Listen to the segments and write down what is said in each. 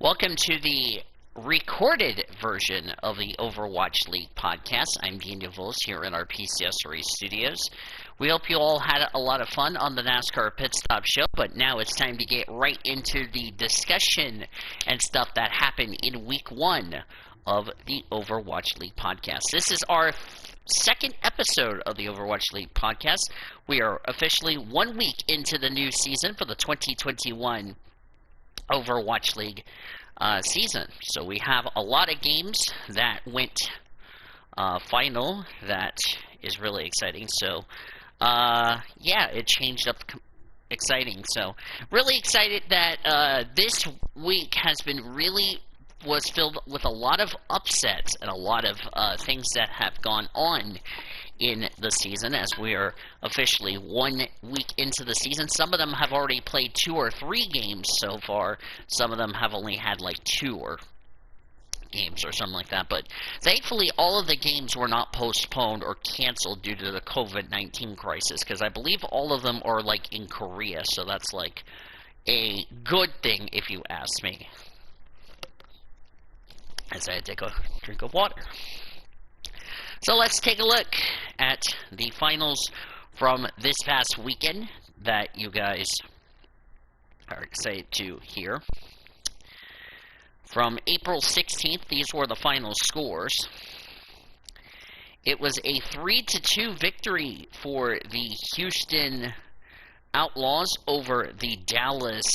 Welcome to the recorded version of the Overwatch League Podcast. I'm Dean DeVos here in our PCS studios. We hope you all had a lot of fun on the NASCAR Pit Stop Show, but now it's time to get right into the discussion and stuff that happened in Week 1 of the Overwatch League Podcast. This is our second episode of the Overwatch League Podcast. We are officially 1 week into the new season for the 2021 Overwatch League season. So we have a lot of games that went final. That is really exciting. So yeah, it changed up exciting. So really excited that this week was filled with a lot of upsets and a lot of things that have gone on in the season as we are officially 1 week into the season. Some of them have already played 2 or 3 games so far. Some of them have only had like 2 or games or something like that. But thankfully, all of the games were not postponed or canceled due to the COVID-19 crisis, because I believe all of them are like in Korea. So that's like a good thing if you ask me. As I take a drink of water. So let's take a look at the finals from this past weekend that you guys are excited to hear. From April 16th, these were the final scores. It was a 3-2 victory for the Houston Outlaws over the Dallas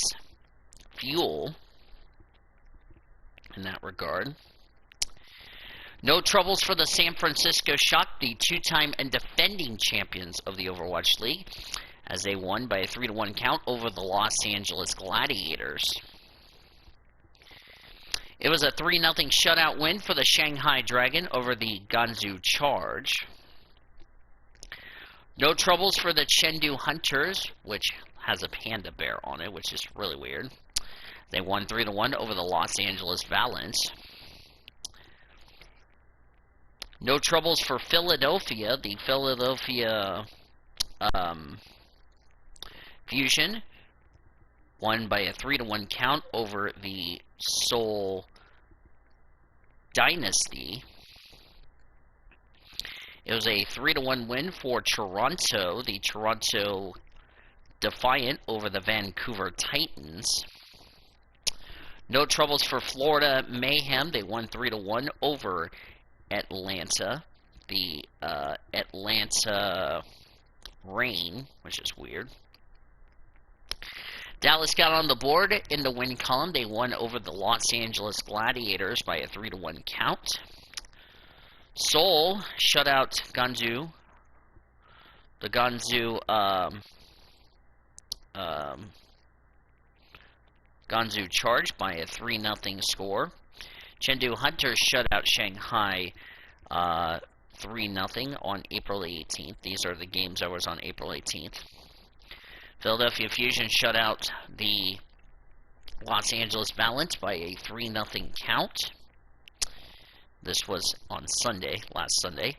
Fuel in that regard. No troubles for the San Francisco Shock, the 2-time and defending champions of the Overwatch League, as they won by a 3-1 count over the Los Angeles Gladiators. It was a 3-0 shutout win for the Shanghai Dragon over the Gansu Charge. No troubles for the Chengdu Hunters, which has a panda bear on it, which is really weird. They won 3-1 over the Los Angeles Valence. No troubles for Philadelphia. The Philadelphia Fusion won by a 3-1 count over the Seoul Dynasty. It was a 3-1 win for Toronto. The Toronto Defiant over the Vancouver Titans. No troubles for Florida Mayhem. They won 3-1 over Atlanta. The Atlanta Reign, which is weird. Dallas got on the board in the win column. They won over the Los Angeles Gladiators by a 3-1 count. Seoul shut out Gansu. The Gansu Gansu Charge by a 3-0 score. Chengdu Hunters shut out Shanghai 3-0 on April 18th. These are the games that was on April 18th. Philadelphia Fusion shut out the Los Angeles Valence by a 3-0 count. This was on Sunday, last Sunday.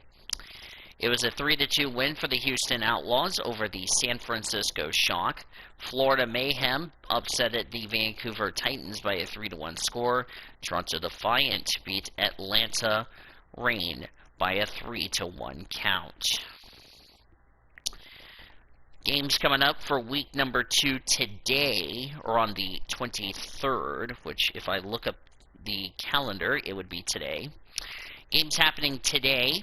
It was a 3-2 win for the Houston Outlaws over the San Francisco Shock. Florida Mayhem upsetted the Vancouver Titans by a 3-1 score. Toronto Defiant beat Atlanta Reign by a 3-1 count. Games coming up for week number 2 today, or on the 23rd, which if I look up the calendar, it would be today. Games happening today.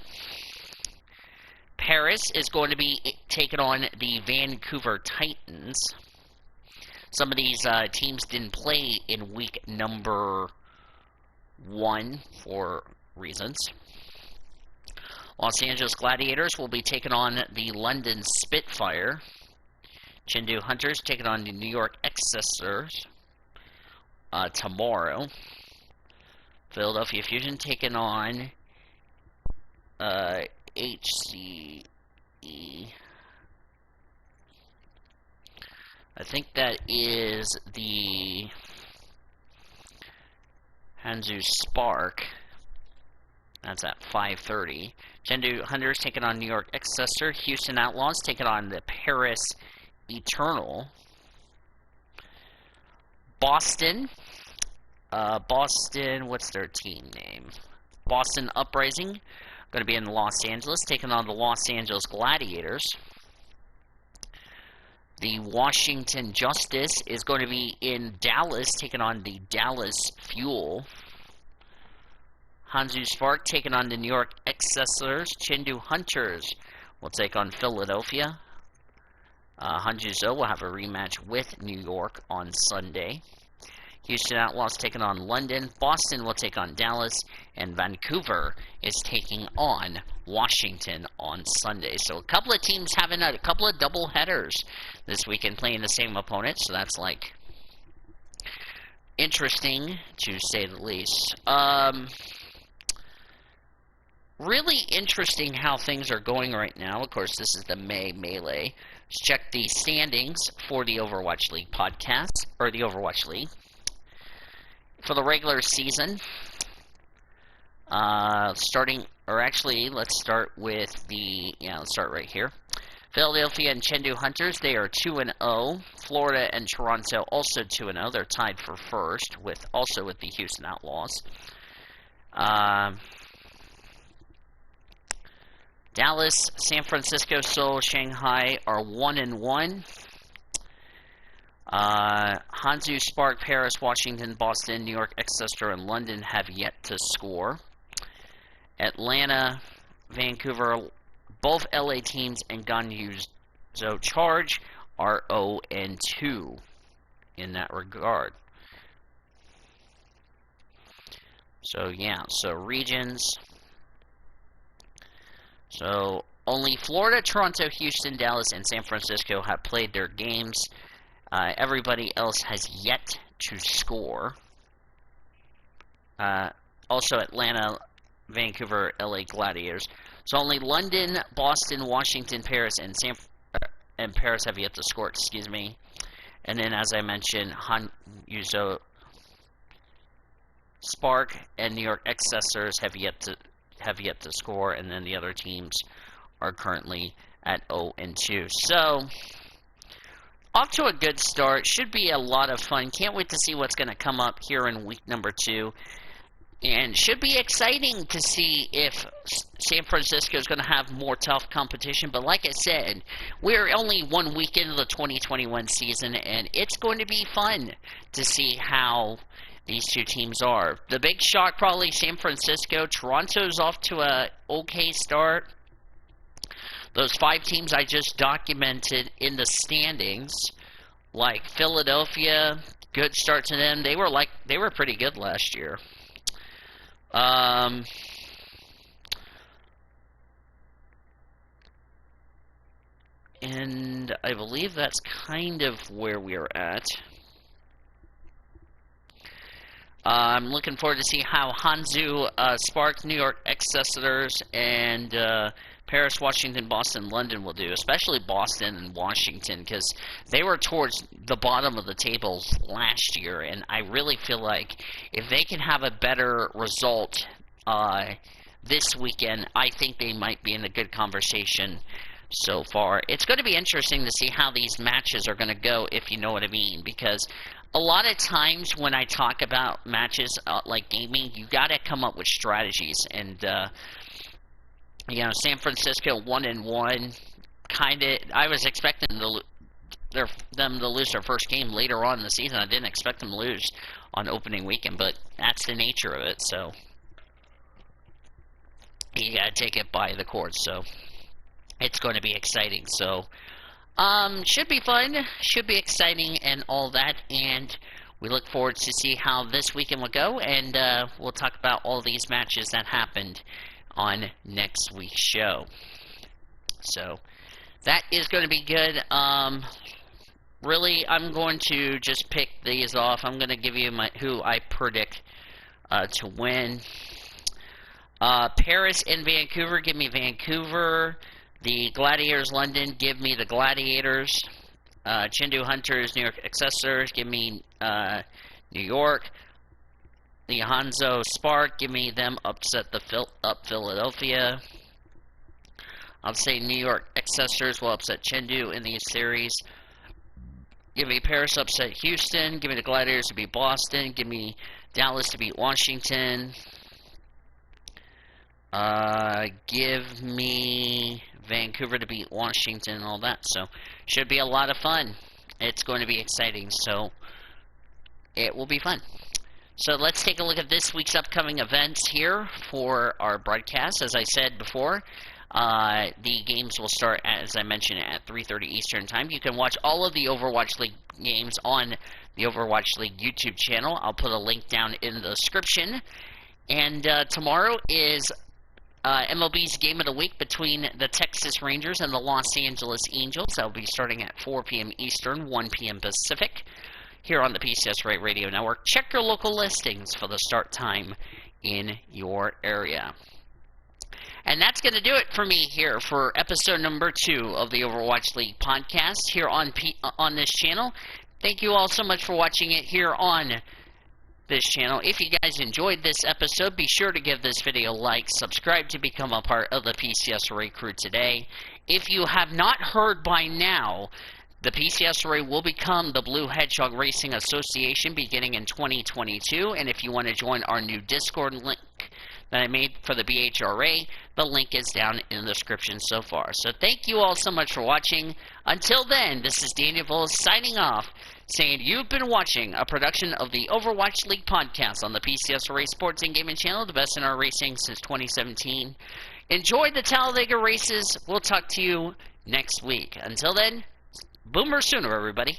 Paris is going to be taking on the Vancouver Titans. Some of these teams didn't play in week number 1 for reasons. Los Angeles Gladiators will be taking on the London Spitfire. Chengdu Hunters taking on the New York Excessors tomorrow. Philadelphia Fusion taking on HCE. I think that is the Hanzu Spark. That's at 5:30. Chengdu Hunters taking on New York Excessor. Houston Outlaws taking on the Paris Eternal. Boston Boston, what's their team name? Boston Uprising, going to be in Los Angeles, taking on the Los Angeles Gladiators. The Washington Justice is going to be in Dallas, taking on the Dallas Fuel. Hanzu Spark taking on the New York Excessors. Chengdu Hunters will take on Philadelphia. Hanzhuzhou will have a rematch with New York on Sunday. Houston Outlaws taking on London. Boston will take on Dallas. And Vancouver is taking on Washington on Sunday. So a couple of teams having a couple of double headers this weekend playing the same opponent. So that's like interesting to say the least. Really interesting how things are going right now. Of course, this is the May Melee. Let's check the standings for the Overwatch League podcast, or the Overwatch League. For the regular season, let's start with let's start right here. Philadelphia and Chengdu Hunters, they are 2-0. Florida and Toronto also 2-0. They're tied for first, with the Houston Outlaws. Dallas, San Francisco, Seoul, Shanghai are 1-1. Hanzu, Spark, Paris, Washington, Boston, New York, Exeter, and London have yet to score. Atlanta, Vancouver, both LA teams, and Ganyu Charge are 0-2 in that regard. So, regions. So, only Florida, Toronto, Houston, Dallas, and San Francisco have played their games. Everybody else has yet to score. Also, Atlanta, Vancouver, LA Gladiators. So, only London, Boston, Washington, Paris, and Paris have yet to score, excuse me. And then, as I mentioned, Hanzhuzhou, Spark, and New York Excessors have yet to score, and then the other teams are currently at 0-2. So, off to a good start. Should be a lot of fun. Can't wait to see what's going to come up here in week number 2. And should be exciting to see if San Francisco is going to have more tough competition. But like I said, we're only 1 week into the 2021 season, and it's going to be fun to see how these two teams are. The big shock, probably San Francisco. Toronto's off to a okay start. Those 5 teams I just documented in the standings, like Philadelphia, good start to them. They were pretty good last year. And I believe that's kind of where we are at. I'm looking forward to see how Hanzu, Spark, New York Excessors, and Paris, Washington, Boston, London will do, especially Boston and Washington, because they were towards the bottom of the table last year, and I really feel like if they can have a better result this weekend, I think they might be in a good conversation so far. It's going to be interesting to see how these matches are going to go, if you know what I mean, because a lot of times when I talk about matches like gaming, you got to come up with strategies. And, San Francisco 1-1, kind of, I was expecting them to lose their first game later on in the season. I didn't expect them to lose on opening weekend, but that's the nature of it. So, you got to take it by the courts. So, it's going to be exciting. So, should be fun, should be exciting, and all that, and we look forward to see how this weekend will go, and we'll talk about all these matches that happened on next week's show. So, that is going to be good. Really, I'm going to just pick these off. I'm going to give you who I predict to win. Paris and Vancouver, give me Vancouver. The Gladiators, London, give me the Gladiators. Chengdu Hunters, New York Excessors, give me New York. The Hanzhou Spark, give me them upset Philadelphia. I'll say New York Excessors will upset Chengdu in these series. Give me Paris upset Houston. Give me the Gladiators to beat Boston. Give me Dallas to beat Washington. Give me Vancouver to beat Washington and all that. So, should be a lot of fun. It's going to be exciting. So, it will be fun. So, let's take a look at this week's upcoming events here for our broadcast. As I said before, the games will start, as I mentioned, at 3:30 Eastern Time. You can watch all of the Overwatch League games on the Overwatch League YouTube channel. I'll put a link down in the description. And tomorrow is MLB's Game of the Week between the Texas Rangers and the Los Angeles Angels. That will be starting at 4 p.m. Eastern, 1 p.m. Pacific, here on the PCS Radio Network. Check your local listings for the start time in your area. And that's going to do it for me here for episode number 2 of the Overwatch League podcast here on this channel. Thank you all so much for watching it here on this channel. If you guys enjoyed this episode, be sure to give this video a like, subscribe to become a part of the PCS Array crew today. If you have not heard by now, the PCS Array will become the Blue Hedgehog Racing Association beginning in 2022, and if you want to join our new Discord link that I made for the BHRA, the link is down in the description so far. So thank you all so much for watching. Until then, this is Daniel Volz signing off, saying you've been watching a production of the Overwatch League podcast on the PCS Array Sports and Gaming channel, the best in our racing since 2017. Enjoy the Talladega races. We'll talk to you next week. Until then, Boomer Sooner, everybody.